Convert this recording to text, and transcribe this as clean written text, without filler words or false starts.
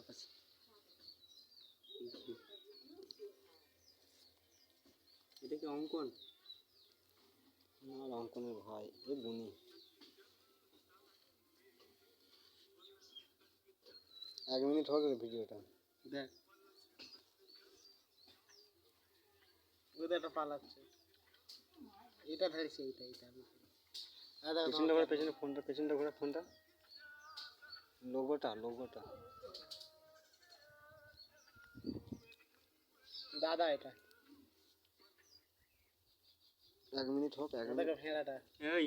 কাছে এটা কি অঙ্কন আমার অঙ্কনের ভাই এ গুণী 1 মিনিট হয়ে গেল ভিডিওটা দেখ ওদের একটা পালাচ্ছে এটা ধরেছে এটা পেছনটা ঘোরা পেছনটা ঘোরা ফোনটা লোগোটা দাদা এটা 1 মিনিট হোক 1 মিনিট ভেড়াটা এই